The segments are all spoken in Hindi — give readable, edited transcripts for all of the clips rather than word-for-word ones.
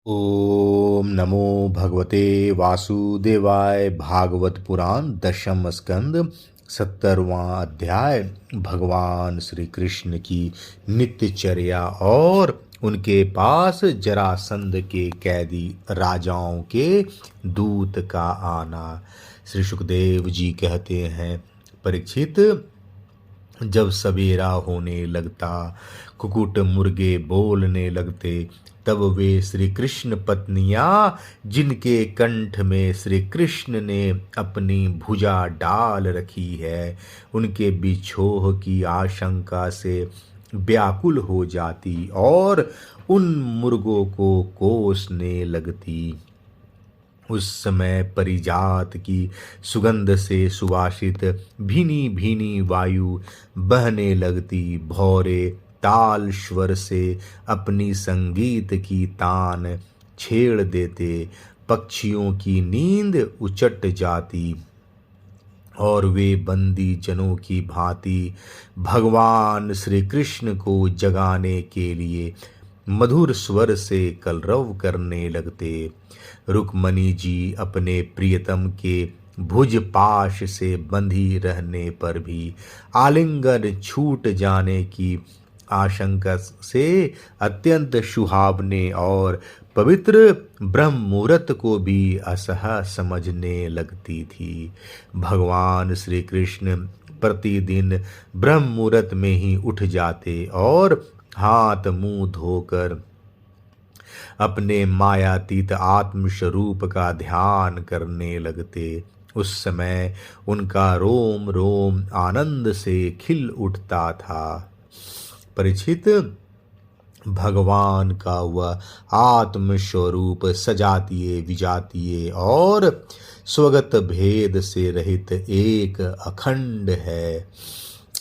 ओम नमो भगवते वासुदेवाय। भागवत पुराण दशम स्कंद 70वां अध्याय। भगवान श्री कृष्ण की नित्यचर्या और उनके पास जरासंध के कैदी राजाओं के दूत का आना। श्री सुखदेव जी कहते हैं, परीक्षित, जब सवेरा होने लगता, कुकुट मुर्गे बोलने लगते, तब वे श्री कृष्ण पत्नियां, जिनके कंठ में श्री कृष्ण ने अपनी भुजा डाल रखी है, उनके बिछोह की आशंका से व्याकुल हो जाती और उन मुर्गों को कोसने लगती। उस समय परिजात की सुगंध से सुवासित भीनी भीनी वायु बहने लगती। भौरे ताल स्वर से अपनी संगीत की तान छेड़ देते। पक्षियों की नींद उचट जाती और वे बंदी जनों की भांति भगवान श्री कृष्ण को जगाने के लिए मधुर स्वर से कलरव करने लगते। रुक्मणी जी अपने प्रियतम के भुज पाश से बंधी रहने पर भी आलिंगन छूट जाने की आशंका से अत्यंत सुहावने और पवित्र ब्रह्म मुहूर्त को भी असह्य समझने लगती थी। भगवान श्री कृष्ण प्रतिदिन ब्रह्म मुहूर्त में ही उठ जाते और हाथ मुंह धोकर अपने मायातीत आत्म स्वरूप का ध्यान करने लगते। उस समय उनका रोम रोम आनंद से खिल उठता था। परीक्षित, भगवान का वह आत्म स्वरूप सजातीय विजातीय और स्वगत भेद से रहित एक अखंड है,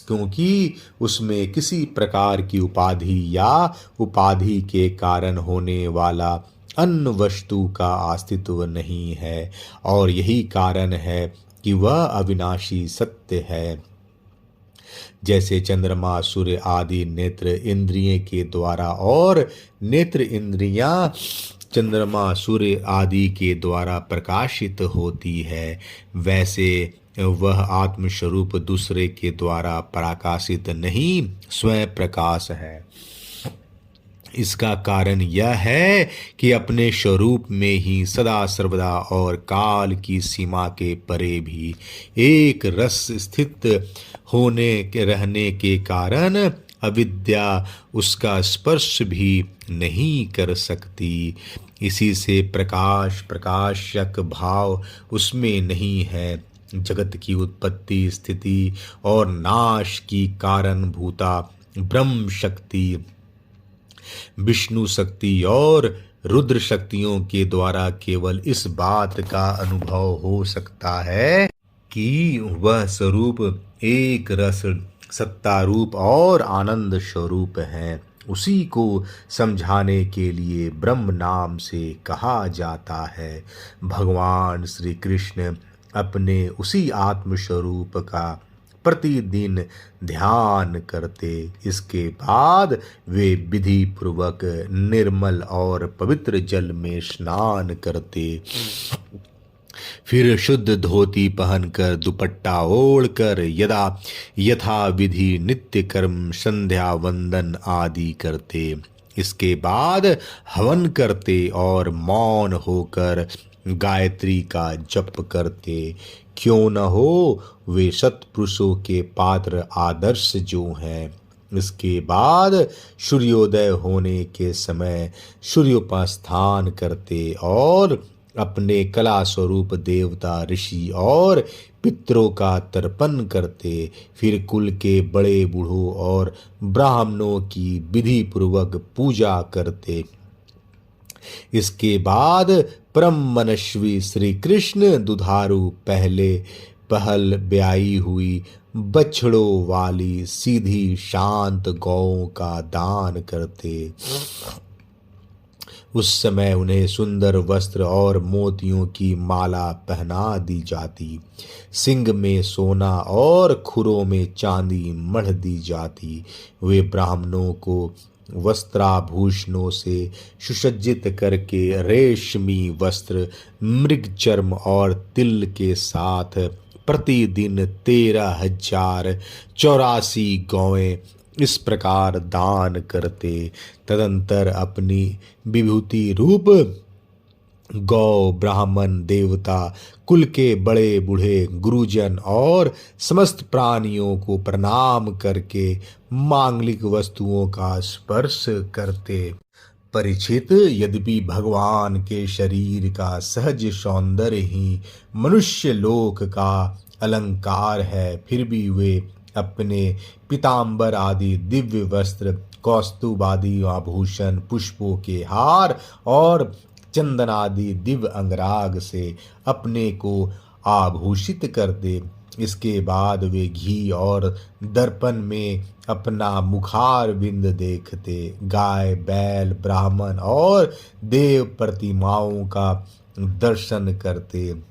क्योंकि उसमें किसी प्रकार की उपाधि या उपाधि के कारण होने वाला अन्य वस्तु का अस्तित्व नहीं है, और यही कारण है कि वह अविनाशी सत्य है। जैसे चंद्रमा सूर्य आदि नेत्र इंद्रिय के द्वारा और नेत्र इंद्रियां चंद्रमा सूर्य आदि के द्वारा प्रकाशित होती है, वैसे वह आत्मस्वरूप दूसरे के द्वारा प्रकाशित नहीं, स्वयं प्रकाश है। इसका कारण यह है कि अपने स्वरूप में ही सदा सर्वदा और काल की सीमा के परे भी एक रस स्थित होने के रहने के कारण अविद्या उसका स्पर्श भी नहीं कर सकती। इसी से प्रकाश प्रकाशक भाव उसमें नहीं है। जगत की उत्पत्ति स्थिति और नाश की कारण भूता ब्रह्म शक्ति, विष्णु शक्ति और रुद्र शक्तियों के द्वारा केवल इस बात का अनुभव हो सकता है कि वह स्वरूप एक रस सत्ता रूप और आनंद स्वरूप है। उसी को समझाने के लिए ब्रह्म नाम से कहा जाता है। भगवान श्री कृष्ण अपने उसी आत्म स्वरूप का प्रतिदिन ध्यान करते। इसके बाद वे विधि पूर्वक निर्मल और पवित्र जल में स्नान करते। फिर शुद्ध धोती पहनकर दुपट्टा ओढ़कर यथा विधि नित्य कर्म संध्या वंदन आदि करते। इसके बाद हवन करते और मौन होकर गायत्री का जप करते। क्यों न हो, वे सत्पुरुषों के पात्र आदर्श जो हैं। इसके बाद सूर्योदय होने के समय सूर्योपास्थान करते और अपने कला स्वरूप देवता ऋषि और पितरों का तर्पण करते। फिर कुल के बड़े बूढ़ों और ब्राह्मणों की विधि पूर्वक पूजा करते। इसके बाद परम मनस्वी श्री कृष्ण दुधारू पहल ब्याई हुई बछड़ों वाली सीधी शांत गौओं का दान करते। उस समय उन्हें सुंदर वस्त्र और मोतियों की माला पहना दी जाती। सिंग में सोना और खुरों में चांदी मढ़ दी जाती। वे ब्राह्मणों को वस्त्राभूषणों से सुसज्जित करके रेशमी वस्त्र, मृग चर्म और तिल के साथ प्रतिदिन 13,084 गौएं इस प्रकार दान करते। तदंतर अपनी विभूति रूप गौ, ब्राह्मण, देवता, कुल के बड़े बूढ़े, गुरुजन और समस्त प्राणियों को प्रणाम करके मांगलिक वस्तुओं का स्पर्श करते। परीक्षित, यद्यपि भगवान के शरीर का सहज सौंदर्य ही मनुष्य लोक का अलंकार है, फिर भी वे अपने पीतांबर आदि दिव्य वस्त्र, कौस्तुभ आदि आभूषण, पुष्पों के हार और चंदन आदि दिव्य अंगराग से अपने को आभूषित करते। इसके बाद वे घी और दर्पण में अपना मुखार बिंद देखते। गाय, बैल, ब्राह्मण और देव प्रतिमाओं का दर्शन करते।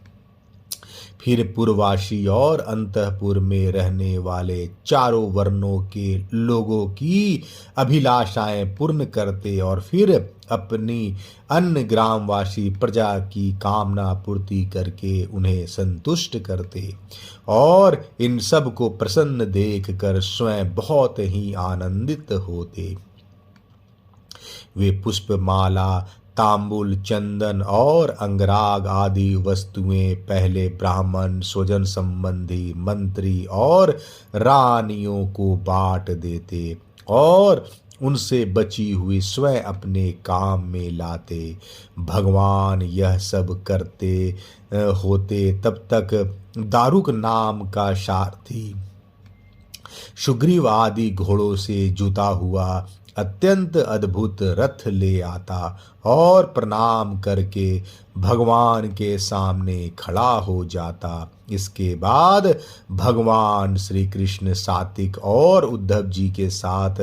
फिर पुरवासी और अंतःपुर में रहने वाले चारों वर्णों के लोगों की अभिलाषाएं पूर्ण करते और फिर अपनी अन्य ग्रामवासी प्रजा की कामना पूर्ति करके उन्हें संतुष्ट करते और इन सब को प्रसन्न देखकर स्वयं बहुत ही आनंदित होते। वे पुष्पमाला, तांबुल, चंदन और अंगराग आदि वस्तुएं पहले ब्राह्मण, स्वजन संबंधी, मंत्री और रानियों को बांट देते और उनसे बची हुई स्वयं अपने काम में लाते। भगवान यह सब करते होते तब तक दारुक नाम का सारथी सुग्रीव आदि घोड़ों से जुता हुआ अत्यंत अद्भुत रथ ले आता और प्रणाम करके भगवान के सामने खड़ा हो जाता। इसके बाद भगवान श्री कृष्ण सात्विक और उद्धव जी के साथ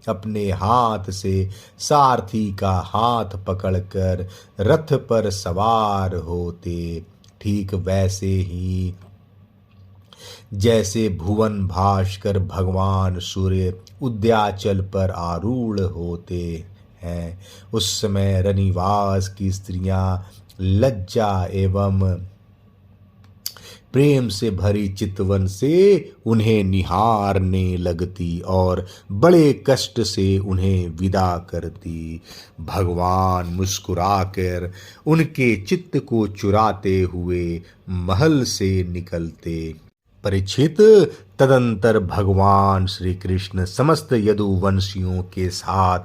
अपने हाथ से सारथी का हाथ पकड़कर रथ पर सवार होते। ठीक वैसे ही जैसे भुवन भास्कर भगवान सूर्य उद्याचल पर आरूढ़ होते हैं, उस समय रनिवास की स्त्रियां लज्जा एवं प्रेम से भरी चितवन से उन्हें निहारने लगती और बड़े कष्ट से उन्हें विदा करती। भगवान मुस्कुराकर उनके चित्त को चुराते हुए महल से निकलते। परीक्षित, तदंतर भगवान श्री कृष्ण समस्त यदुवंशियों के साथ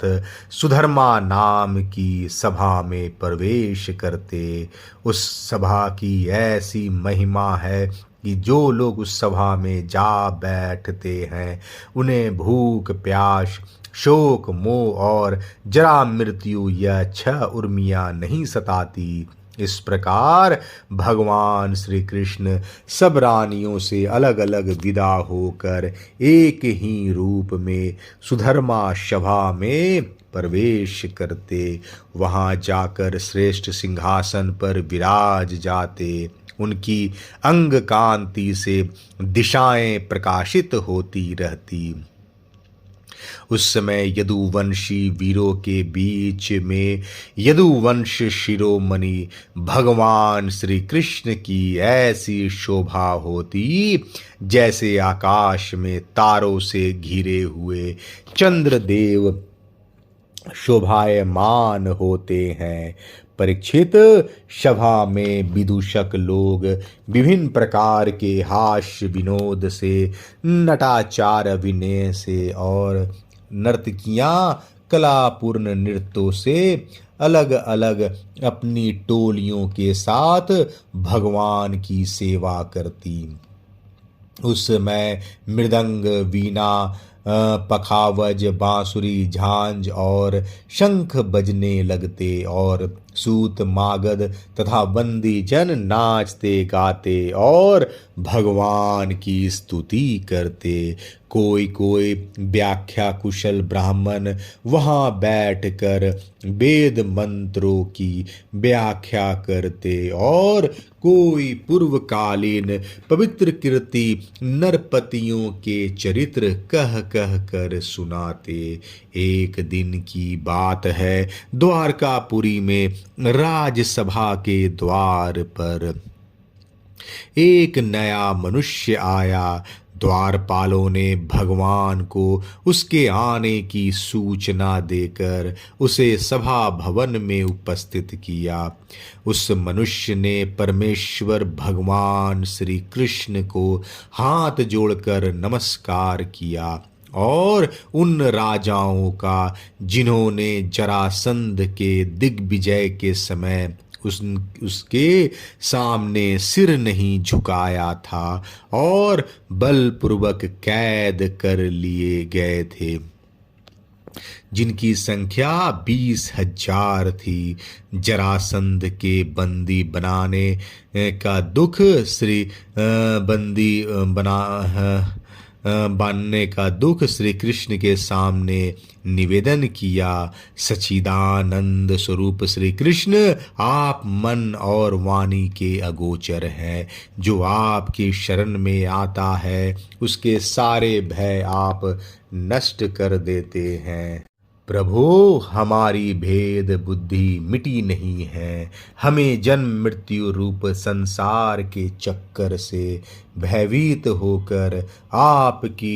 सुधर्मा नाम की सभा में प्रवेश करते। उस सभा की ऐसी महिमा है कि जो लोग उस सभा में जा बैठते हैं उन्हें भूख, प्यास, शोक, मोह और जरा मृत्यु यह 6 उर्मियां नहीं सताती। इस प्रकार भगवान श्री कृष्ण सब रानियों से अलग अलग विदा होकर एक ही रूप में सुधर्मा सभा में प्रवेश करते। वहां जाकर श्रेष्ठ सिंहासन पर विराज जाते। उनकी अंग कांति से दिशाएं प्रकाशित होती रहती। उस समय यदुवंशी वीरों के बीच में यदुवंश शिरोमणि भगवान श्री कृष्ण की ऐसी शोभा होती जैसे आकाश में तारों से घिरे हुए चंद्रदेव शोभायमान होते हैं। परीक्षित, सभा में विदूषक लोग विभिन्न प्रकार के हास्य विनोद से, नटाचार अभिनय से और नर्तकियां कलापूर्ण नृत्यों से अलग अलग अपनी टोलियों के साथ भगवान की सेवा करती। उस समय मृदंग, वीणा, पखावज, बांसुरी, झांझ और शंख बजने लगते और सूत, मागध तथा बंदी जन नाचते गाते और भगवान की स्तुति करते। कोई कोई व्याख्या कुशल ब्राह्मण वहाँ बैठकर वेद मंत्रों की व्याख्या करते और कोई पूर्वकालीन पवित्र कीर्ति नरपतियों के चरित्र कह कह कर सुनाते। एक दिन की बात है, द्वारकापुरी में राजसभा के द्वार पर एक नया मनुष्य आया। द्वारपालों ने भगवान को उसके आने की सूचना देकर उसे सभा भवन में उपस्थित किया। उस मनुष्य ने परमेश्वर भगवान श्री कृष्ण को हाथ जोड़कर नमस्कार किया और उन राजाओं का जिन्होंने जरासंध के दिग्विजय के समय उसके सामने सिर नहीं झुकाया था और बलपूर्वक कैद कर लिए गए थे, जिनकी संख्या 20,000 थी। जरासंध के बंदी बनाने का दुख बांधने का दुख श्री कृष्ण के सामने निवेदन किया। सच्चिदानंद स्वरूप श्री कृष्ण, आप मन और वाणी के अगोचर हैं। जो आपकी शरण में आता है उसके सारे भय आप नष्ट कर देते हैं। प्रभु, हमारी भेद बुद्धि मिटी नहीं है। हमें जन्म मृत्यु रूप संसार के चक्कर से भयभीत होकर आपकी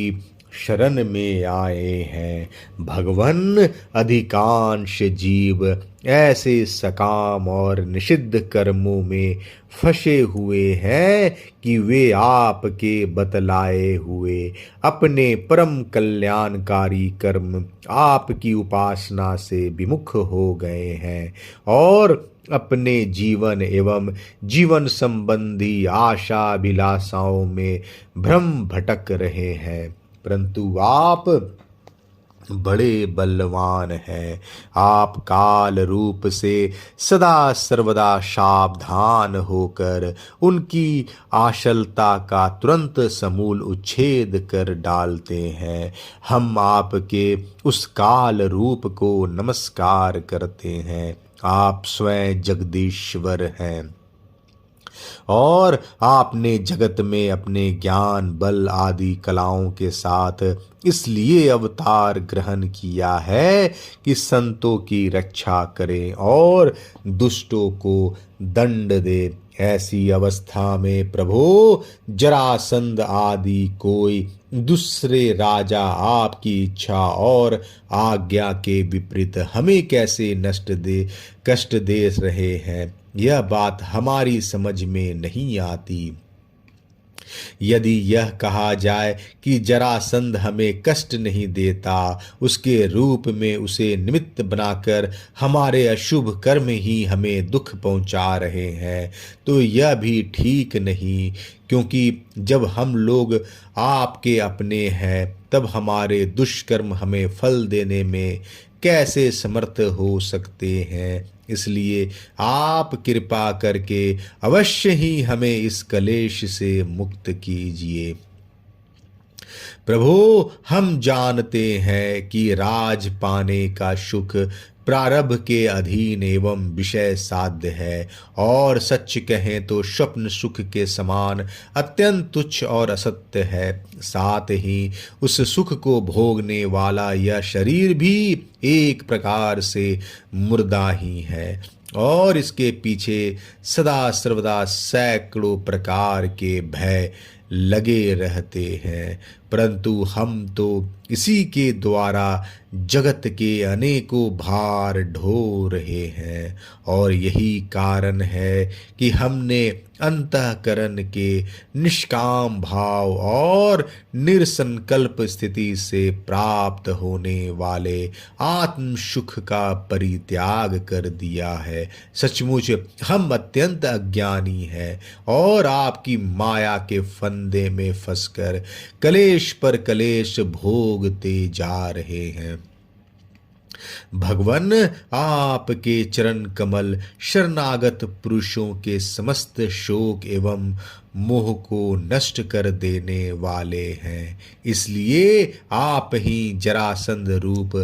शरण में आए हैं। भगवन, अधिकांश जीव ऐसे सकाम और निषिद्ध कर्मों में फंसे हुए हैं कि वे आपके बतलाए हुए अपने परम कल्याणकारी कर्म आपकी उपासना से विमुख हो गए हैं और अपने जीवन एवं जीवन संबंधी आशा अभिलाषाओं में भ्रम भटक रहे हैं। परंतु आप बड़े बलवान हैं। आप काल रूप से सदा सर्वदा सावधान होकर उनकी आशलता का तुरंत समूल उच्छेद कर डालते हैं। हम आपके उस काल रूप को नमस्कार करते हैं। आप स्वयं जगदीश्वर हैं और आपने जगत में अपने ज्ञान बल आदि कलाओं के साथ इसलिए अवतार ग्रहण किया है कि संतों की रक्षा करें और दुष्टों को दंड दे। ऐसी अवस्था में प्रभु, जरासंध आदि कोई दूसरे राजा आपकी इच्छा और आज्ञा के विपरीत हमें कैसे कष्ट दे रहे हैं, यह बात हमारी समझ में नहीं आती। यदि यह कहा जाए कि जरासंध हमें कष्ट नहीं देता, उसके रूप में उसे निमित्त बनाकर हमारे अशुभ कर्म ही हमें दुख पहुंचा रहे हैं, तो यह भी ठीक नहीं, क्योंकि जब हम लोग आपके अपने हैं तब हमारे दुष्कर्म हमें फल देने में कैसे समर्थ हो सकते हैं। इसलिए आप कृपा करके अवश्य ही हमें इस कलेश से मुक्त कीजिए। प्रभु, हम जानते हैं कि राज पाने का सुख प्रारब्ध के अधीन एवं विषय साध्य है और सच कहें तो स्वप्न सुख के समान अत्यंत तुच्छ और असत्य है। साथ ही उस सुख को भोगने वाला यह शरीर भी एक प्रकार से मुर्दा ही है और इसके पीछे सदा सर्वदा सैकड़ों प्रकार के भय लगे रहते हैं। परंतु हम तो इसी के द्वारा जगत के अनेकों भार ढो रहे हैं और यही कारण है कि हमने अंतःकरण के निष्काम भाव और निरसंकल्प स्थिति से प्राप्त होने वाले आत्म सुख का परित्याग कर दिया है। सचमुच हम अत्यंत अज्ञानी हैं और आपकी माया के फंदे में फंसकर कलेश पर कलेश भोगते जा रहे हैं। भगवन, आपके चरण कमल शरणागत पुरुषों के समस्त शोक एवं मोह को नष्ट कर देने वाले हैं। इसलिए आप ही जरासंध रूप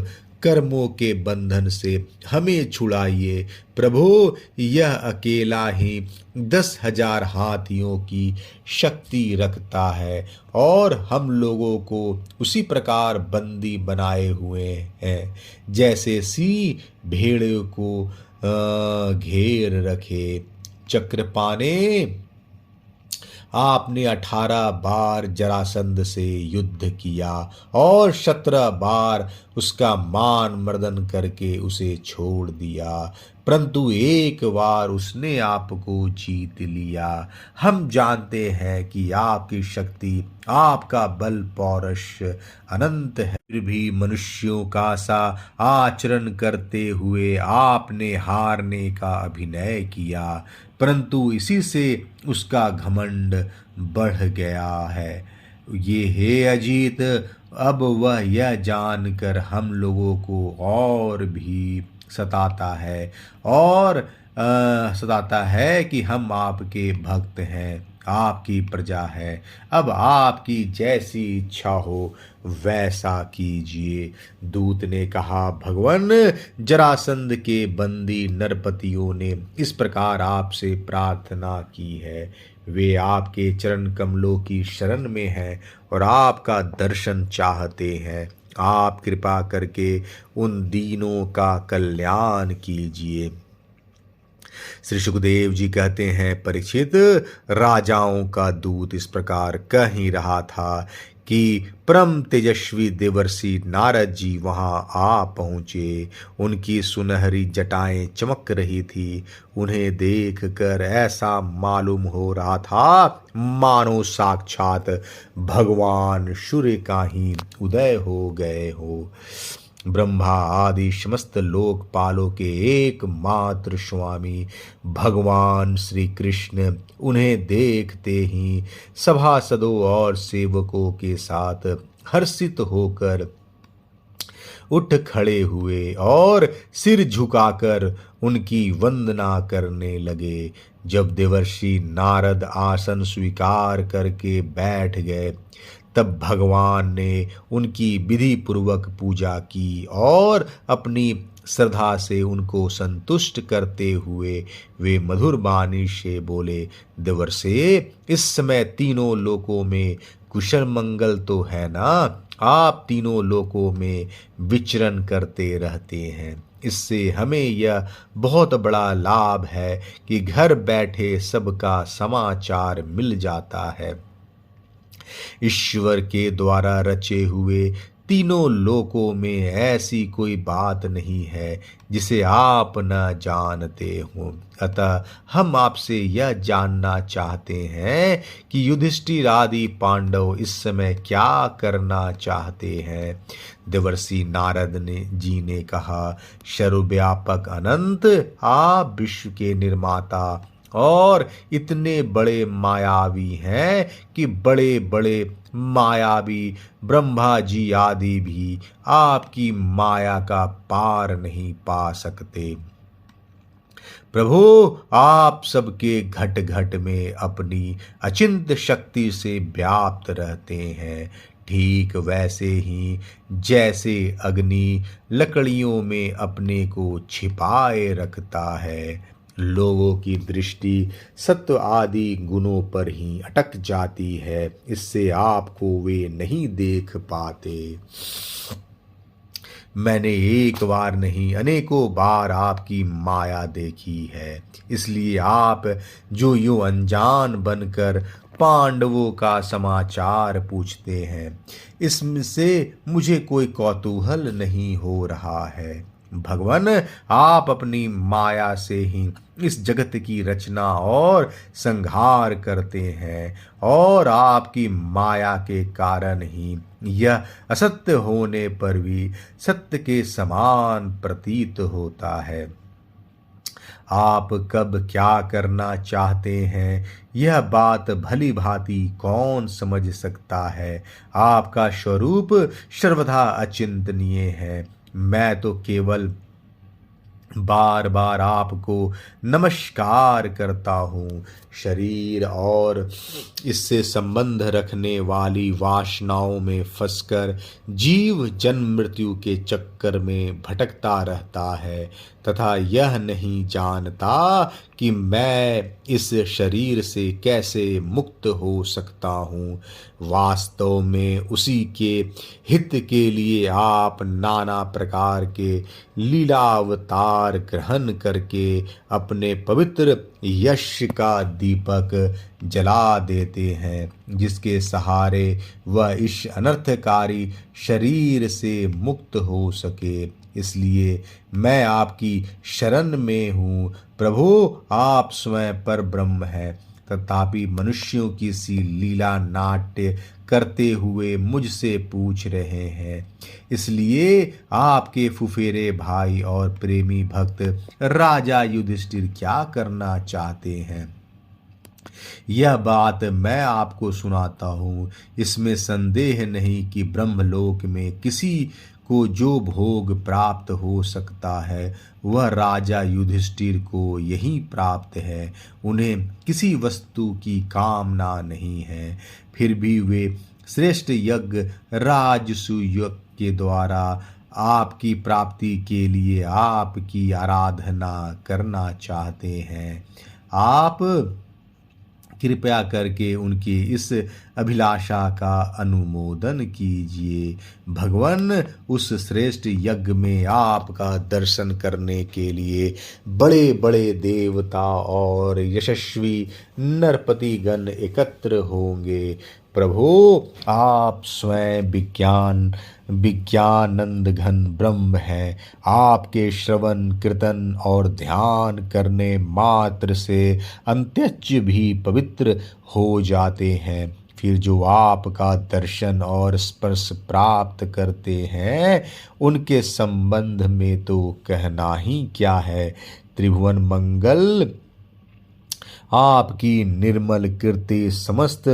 कर्मों के बंधन से हमें छुड़ाइए प्रभु। यह अकेला ही 10,000 हाथियों की शक्ति रखता है और हम लोगों को उसी प्रकार बंदी बनाए हुए हैं जैसे सी भेड़ को घेर रखे। चक्रपाणे, आपने 18 बार जरासंध से युद्ध किया और 17 बार उसका मान मर्दन करके उसे छोड़ दिया, परंतु एक बार उसने आपको जीत लिया। हम जानते हैं कि आपकी शक्ति, आपका बल पौरुष अनंत है, फिर भी मनुष्यों का सा आचरण करते हुए आपने हारने का अभिनय किया, परंतु इसी से उसका घमंड बढ़ गया है। ये हे अजीत, अब वह यह जानकर हम लोगों को और भी सताता है कि हम आपके भक्त हैं, आपकी प्रजा है। अब आपकी जैसी इच्छा हो वैसा कीजिए। दूत ने कहा, भगवान, जरासंध के बंदी नरपतियों ने इस प्रकार आपसे प्रार्थना की है। वे आपके चरण कमलों की शरण में हैं और आपका दर्शन चाहते हैं। आप कृपा करके उन दीनों का कल्याण कीजिए। श्री सुखदेव जी कहते हैं, परीक्षित, राजाओं का दूत इस प्रकार कह ही रहा था कि परम तेजस्वी देवर्षि नारद जी वहां आ पहुंचे। उनकी सुनहरी जटाएं चमक रही थी। उन्हें देखकर ऐसा मालूम हो रहा था मानो साक्षात भगवान सूर्य का ही उदय हो गए हो। ब्रह्मा आदि समस्त लोकपालों के एकमात्र स्वामी भगवान श्री कृष्ण उन्हें देखते ही सभासदों और सेवकों के साथ हर्षित होकर उठ खड़े हुए और सिर झुकाकर उनकी वंदना करने लगे। जब देवर्षि नारद आसन स्वीकार करके बैठ गए, तब भगवान ने उनकी विधि पूर्वक पूजा की और अपनी श्रद्धा से उनको संतुष्ट करते हुए वे मधुर वाणी से बोले, देवर्षि, इस समय तीनों लोकों में कुशल मंगल तो है ना? आप तीनों लोकों में विचरण करते रहते हैं। इससे हमें यह बहुत बड़ा लाभ है कि घर बैठे सबका समाचार मिल जाता है। ईश्वर के द्वारा रचे हुए तीनों लोकों में ऐसी कोई बात नहीं है जिसे आप न जानते हो। अतः हम आपसे यह जानना चाहते हैं कि युधिष्ठिर आदि पांडव इस समय क्या करना चाहते हैं। देवर्षि नारद जी ने कहा, सर्वव्यापक अनंत, आप विश्व के निर्माता और इतने बड़े मायावी हैं कि बड़े बड़े मायावी ब्रह्मा जी आदि भी आपकी माया का पार नहीं पा सकते। प्रभु, आप सबके घट घट में अपनी अचिंत्य शक्ति से व्याप्त रहते हैं, ठीक वैसे ही जैसे अग्नि लकड़ियों में अपने को छिपाए रखता है। लोगों की दृष्टि सत्व आदि गुणों पर ही अटक जाती है, इससे आपको वे नहीं देख पाते। मैंने एक बार नहीं अनेकों बार आपकी माया देखी है, इसलिए आप जो यूं अनजान बनकर पांडवों का समाचार पूछते हैं, इसमें से मुझे कोई कौतूहल नहीं हो रहा है। भगवान, आप अपनी माया से ही इस जगत की रचना और संहार करते हैं और आपकी माया के कारण ही यह असत्य होने पर भी सत्य के समान प्रतीत होता है। आप कब क्या करना चाहते हैं, यह बात भली भांति कौन समझ सकता है। आपका स्वरूप सर्वथा अचिंतनीय है। मैं तो केवल बार बार आपको नमस्कार करता हूँ। शरीर और इससे संबंध रखने वाली वासनाओं में फंसकर जीव जन्म मृत्यु के चक्कर में भटकता रहता है तथा यह नहीं जानता कि मैं इस शरीर से कैसे मुक्त हो सकता हूँ। वास्तव में उसी के हित के लिए आप नाना प्रकार के लीलावतार ग्रहण करके अपने पवित्र यश का दीपक जला देते हैं, जिसके सहारे वह इस अनर्थकारी शरीर से मुक्त हो सके। इसलिए मैं आपकी शरण में हूँ प्रभु। आप स्वयं पर ब्रह्म हैं, तथापि मनुष्यों की सी लीला नाट्य करते हुए मुझसे पूछ रहे हैं। इसलिए आपके फुफेरे भाई और प्रेमी भक्त राजा युधिष्ठिर क्या करना चाहते हैं, यह बात मैं आपको सुनाता हूँ। इसमें संदेह नहीं कि ब्रह्मलोक में किसी को जो भोग प्राप्त हो सकता है वह राजा युधिष्ठिर को यही प्राप्त है। उन्हें किसी वस्तु की कामना नहीं है, फिर भी वे श्रेष्ठ यज्ञ राजसूय के द्वारा आपकी प्राप्ति के लिए आपकी आराधना करना चाहते हैं। आप कृपया करके उनकी इस अभिलाषा का अनुमोदन कीजिए। भगवान उस श्रेष्ठ यज्ञ में आपका दर्शन करने के लिए बड़े बड़े देवता और यशस्वी नरपतिगण एकत्र होंगे। प्रभु, आप स्वयं विज्ञानंद घन ब्रह्म है। आपके श्रवण कीर्तन और ध्यान करने मात्र से अंत्यज भी पवित्र हो जाते हैं। फिर जो आपका दर्शन और स्पर्श प्राप्त करते हैं उनके संबंध में तो कहना ही क्या है। त्रिभुवन मंगल आपकी निर्मल कीर्ति समस्त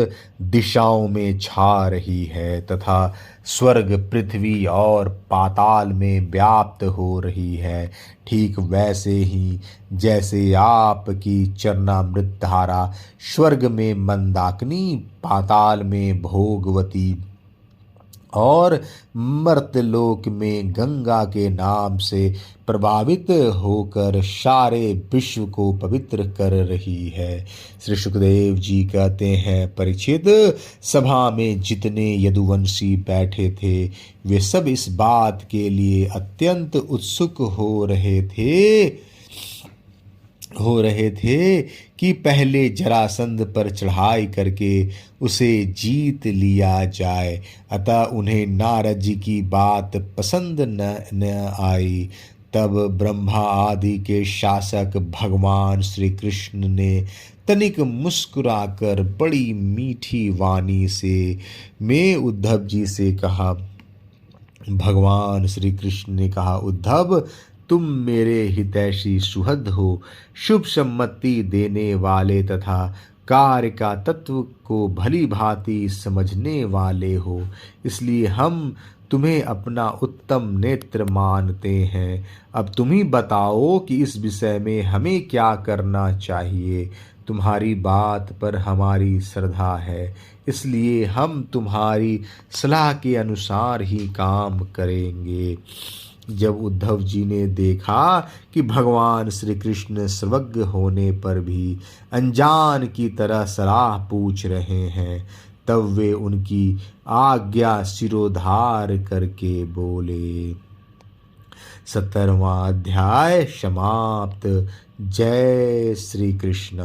दिशाओं में छा रही है तथा स्वर्ग, पृथ्वी और पाताल में व्याप्त हो रही है। ठीक वैसे ही जैसे आपकी चरणामृत धारा स्वर्ग में मंदाकिनी, पाताल में भोगवती और मर्तलोक में गंगा के नाम से प्रभावित होकर सारे विश्व को पवित्र कर रही है। श्री सुखदेव जी कहते हैं, परीक्षित, सभा में जितने यदुवंशी बैठे थे वे सब इस बात के लिए अत्यंत उत्सुक हो रहे थे कि पहले जरासंध पर चढ़ाई करके उसे जीत लिया जाए। अतः उन्हें नारद जी की बात पसंद न आई। तब ब्रह्मा आदि के शासक भगवान श्री कृष्ण ने तनिक मुस्कुराकर बड़ी मीठी वाणी से मैं उद्धव जी से कहा। भगवान श्री कृष्ण ने कहा, उद्धव, तुम मेरे हितैषी सुहृद हो, शुभ सम्मति देने वाले तथा कार्य का तत्व को भली भांति समझने वाले हो, इसलिए हम तुम्हें अपना उत्तम नेत्र मानते हैं। अब तुम ही बताओ कि इस विषय में हमें क्या करना चाहिए। तुम्हारी बात पर हमारी श्रद्धा है, इसलिए हम तुम्हारी सलाह के अनुसार ही काम करेंगे। जब उद्धव जी ने देखा कि भगवान श्री कृष्ण सर्वज्ञ होने पर भी अनजान की तरह सलाह पूछ रहे हैं, तब वे उनकी आज्ञा सिरोधार करके बोले। 17वां अध्याय समाप्त। जय श्री कृष्ण।